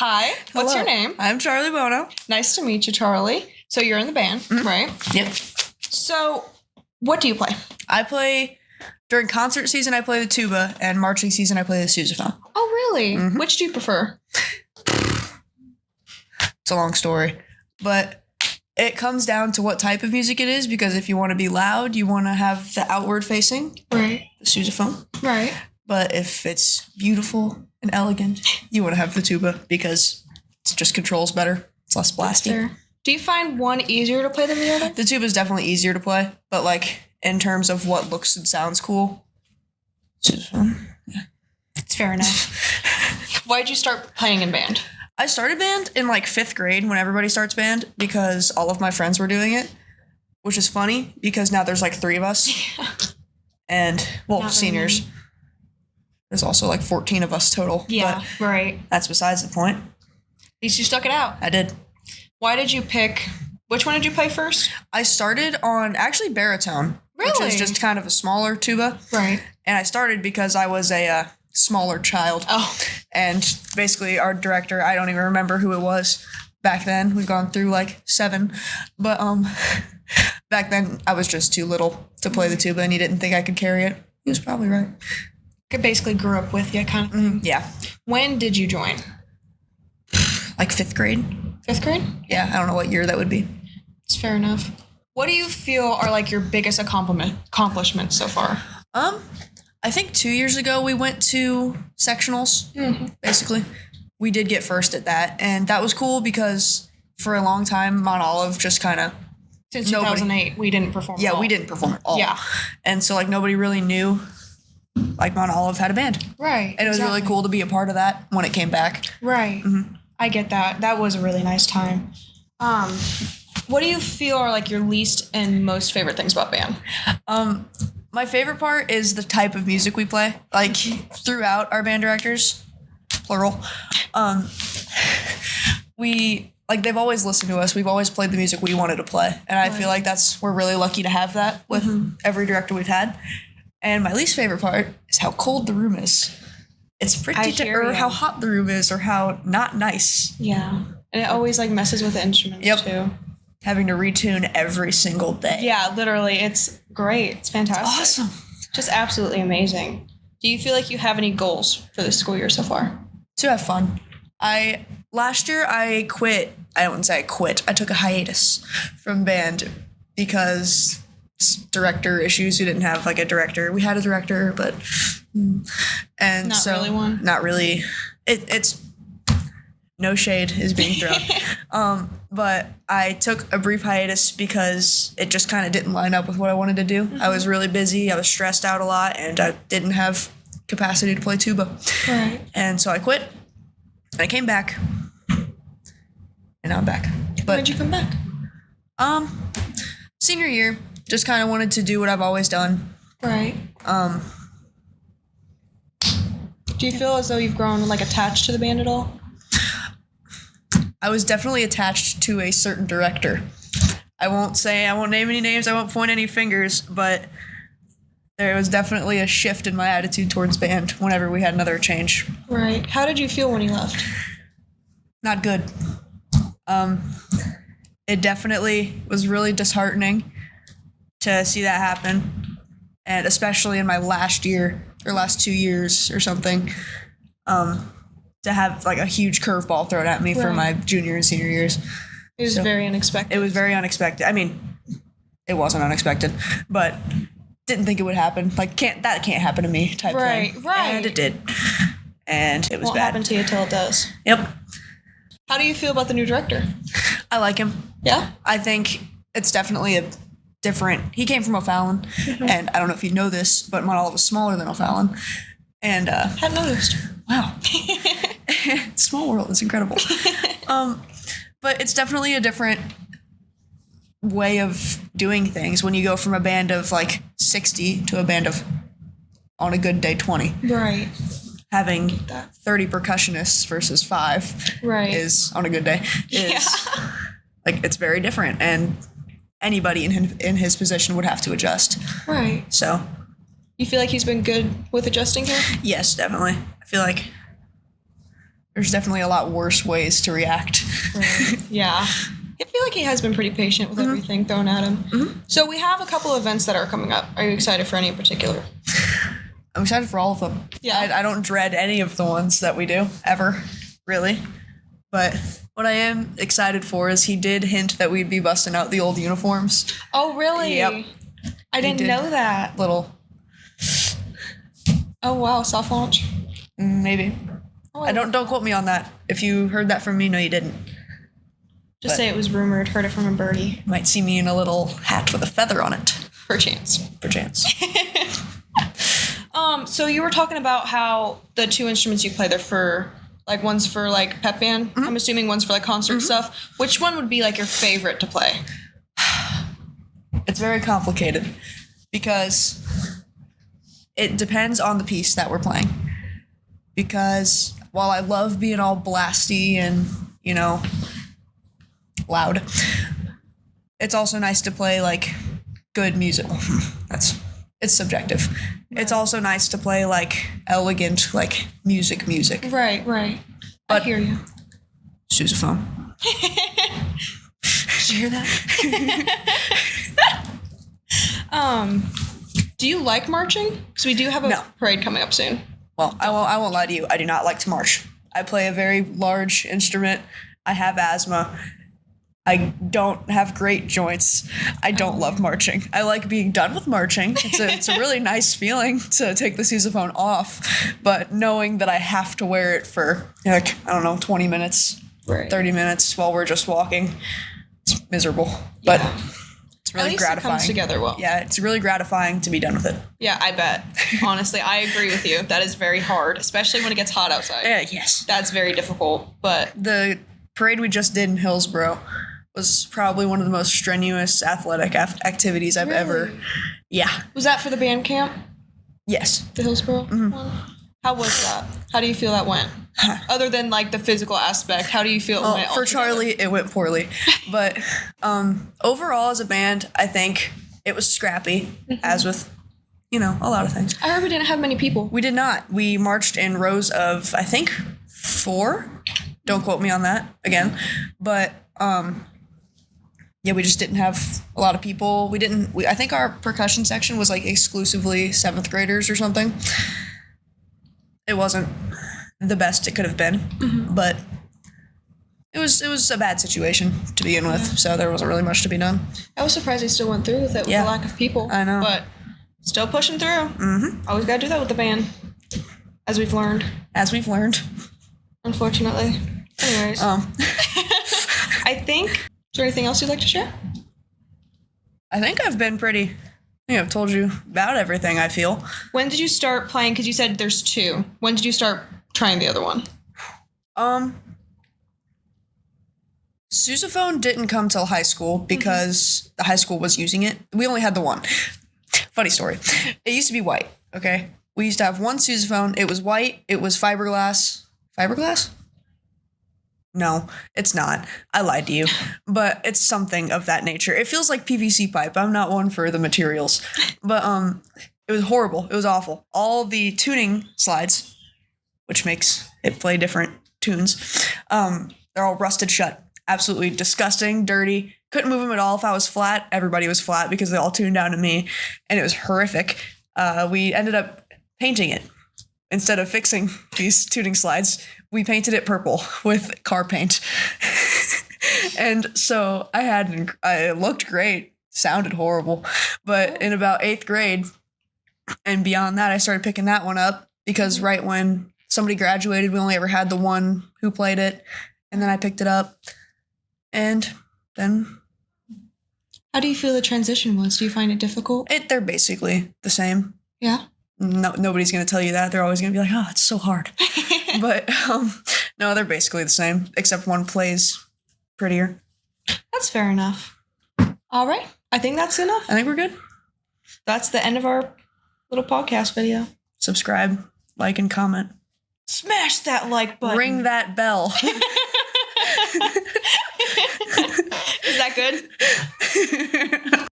Hi, what's your Hello. name? I'm Charlie Bono. Nice to meet you, Charlie. So you're in the band, right? Yep. So what do you play? I play, during concert season, I play the tuba, and marching season, I play the sousaphone. Oh, really? Which do you prefer? It's a long story, but it comes down to what type of music it is, because if you want to be loud, you want to have the outward facing, Right. the sousaphone. Right. But if it's beautiful and elegant, you want to have the tuba, because it just controls better. It's less blasty. Fair. Do you find one easier to play than the other? The tuba is definitely easier to play, but like in terms of what looks and sounds cool, sousaphone. It's fair enough. Why did you start playing in band? I started band in like 5th grade when everybody starts band, because all of my friends were doing it, which is funny because now there's like 3 of us. And, well, Not seniors. really. There's also like 14 of us total. Yeah, But right. that's besides the point. At least you stuck it out. I did. Why did you pick... Which one did you play first? I started on actually baritone, which Really? is just kind of a smaller tuba. Right. And I started because I was a smaller child. Oh. And basically our director, I don't even remember who it was back then. We've gone through like 7. But back then I was just too little to play the tuba, and he didn't think I could carry it. He was probably right. Basically grew up with you, kind of thing. Yeah. When did you join? Like 5th grade. 5th grade? Yeah, I don't know what year that would be. It's fair enough. What do you feel are like your biggest accomplishments so far? I think 2 years ago we went to sectionals, basically. We did get first at that, and that was cool because for a long time, Mount Olive just kind of... Since 2008, we didn't perform at Yeah, all. we didn't perform at all. Yeah. And so, like, nobody really knew, like, Mount Olive had a band. Right. And it was really cool to be a part of that when it came back. Right. I get that. That was a really nice time. What do you feel are like your least and most favorite things about band? My favorite part is the type of music we play. Like, throughout our band directors, plural, they've always listened to us. We've always played the music we wanted to play. And I feel like we're really lucky to have that with every director we've had. And my least favorite part is how cold the room is. It's or how hot the room is, or how not nice. Yeah. And it always like messes with the instruments too. Having to retune every single day. Yeah, literally. It's great. It's fantastic. Awesome. Just absolutely amazing. Do you feel like you have any goals for this school year so far? To have fun. Last year I quit. I wouldn't say I quit. I took a hiatus from band because director issues. We didn't have like a director. We had a director, but and Not so really one. Not really. It's no shade is being thrown. But I took a brief hiatus because it just kind of didn't line up with what I wanted to do. I was really busy. I was stressed out a lot, and I didn't have capacity to play tuba. Right. And so I quit. And I came back. And now I'm back. But When did you come back? Senior year, just kind of wanted to do what I've always done. Right. Do you feel as though you've grown like attached to the band at all? I was definitely attached to a certain director. I won't name any names, I won't point any fingers, but there was definitely a shift in my attitude towards band whenever we had another change. Right. How did you feel when he left? Not good. It definitely was really disheartening to see that happen, and especially in my last year or last 2 years or something, to have like a huge curveball thrown at me for my junior and senior years. It was very unexpected. It was very unexpected. I mean, it wasn't unexpected, but didn't think it would happen. Like, that can't happen to me type thing. Right. And it did. And it was Won't bad. happen to you till it does. Yep. How do you feel about the new director? I like him. Yeah? I think it's definitely a different... He came from O'Fallon, and I don't know if you know this, but Mount Olive was smaller than O'Fallon. And, Hadn't noticed. wow. Small world. It's incredible. But it's definitely a different way of doing things when you go from a band of like 60 to a band of, on a good day, 20. Right. Having 30 percussionists versus 5 is, on a good day, is like, it's very different, and anybody in his position would have to adjust. Right. So. You feel like he's been good with adjusting here? Yes, definitely. I feel like there's definitely a lot worse ways to react. Right. Yeah. I feel like he has been pretty patient with everything thrown at him. So we have a couple of events that are coming up. Are you excited for any in particular? I'm excited for all of them. Yeah. I don't dread any of the ones that we do, ever, really. But what I am excited for is he did hint that we'd be busting out the old uniforms. Oh, really? Yep. I didn't know that. Little, Oh, wow. Soft launch. maybe. Oh, I don't quote me on that. If you heard that from me, no, you didn't. Just say it was rumored. Heard it from a birdie. You might see me in a little hat with a feather on it. Perchance. Perchance. So you were talking about how the two instruments you play, they're for, like, one's for, like, pep band. I'm assuming one's for, like, concert stuff. Which one would be, like, your favorite to play? It's very complicated because it depends on the piece that we're playing. Because while I love being all blasty and, you know, loud, it's also nice to play, like, good music. It's subjective. Right. It's also nice to play, like, elegant, like, music. Right. But I hear you. Sousaphone. Did you hear that? Do you like marching? Because we do have a parade coming up soon. Well, I won't lie to you. I do not like to march. I play a very large instrument. I have asthma. I don't have great joints. I don't love marching. I like being done with marching. It's a really nice feeling to take the sousaphone off, but knowing that I have to wear it for, like, I don't know, 20 minutes, 30 minutes while we're just walking, it's miserable. But it's really gratifying. It comes together well. Yeah, it's really gratifying to be done with it. Yeah, I bet. Honestly, I agree with you. That is very hard, especially when it gets hot outside. Yeah, yes. That's very difficult, but... The parade we just did in Hillsborough was probably one of the most strenuous athletic activities I've ever... Yeah. Was that for the band camp? Yes. The Hillsborough one? How was that? How do you feel that went? Other than, like, the physical aspect, how do you feel it went for Charlie, it went poorly. But overall, as a band, I think it was scrappy, as with, you know, a lot of things. I heard we didn't have many people. We did not. We marched in rows of, I think, 4. Don't quote me on that again. But... yeah, we just didn't have a lot of people. I think our percussion section was, like, exclusively 7th graders or something. It wasn't the best it could have been, but it was a bad situation to begin with, so there wasn't really much to be done. I was surprised they still went through with it with the lack of people. I know. But still pushing through. Always gotta do that with the band, as we've learned. Unfortunately. Anyways. I think... Is there anything else you'd like to share? I think I've told you about everything, I feel. When did you start playing? Because you said there's 2. When did you start trying the other one? Sousaphone didn't come till high school because the high school was using it. We only had the one. Funny story. It used to be white, okay? We used to have one sousaphone. It was white. It was fiberglass. Fiberglass? No, it's not. I lied to you. But it's something of that nature. It feels like PVC pipe. I'm not one for the materials. But it was horrible. It was awful. All the tuning slides, which makes it play different tunes, they're all rusted shut. Absolutely disgusting, dirty. Couldn't move them at all. If I was flat, everybody was flat because they all tuned down to me. And it was horrific. We ended up painting it. Instead of fixing these tuning slides, we painted it purple with car paint. And so I looked great, sounded horrible. But in about 8th grade and beyond that, I started picking that one up because right when somebody graduated, we only ever had the one who played it. And then I picked it up. And then... How do you feel the transition was? Do you find it difficult? They're basically the same. Yeah? No, nobody's going to tell you that. They're always going to be like, oh, it's so hard. But no, they're basically the same, except one plays prettier. That's fair enough. All right. I think that's enough. I think we're good. That's the end of our little podcast video. Subscribe, like, and comment. Smash that like button. Ring that bell. Is that good?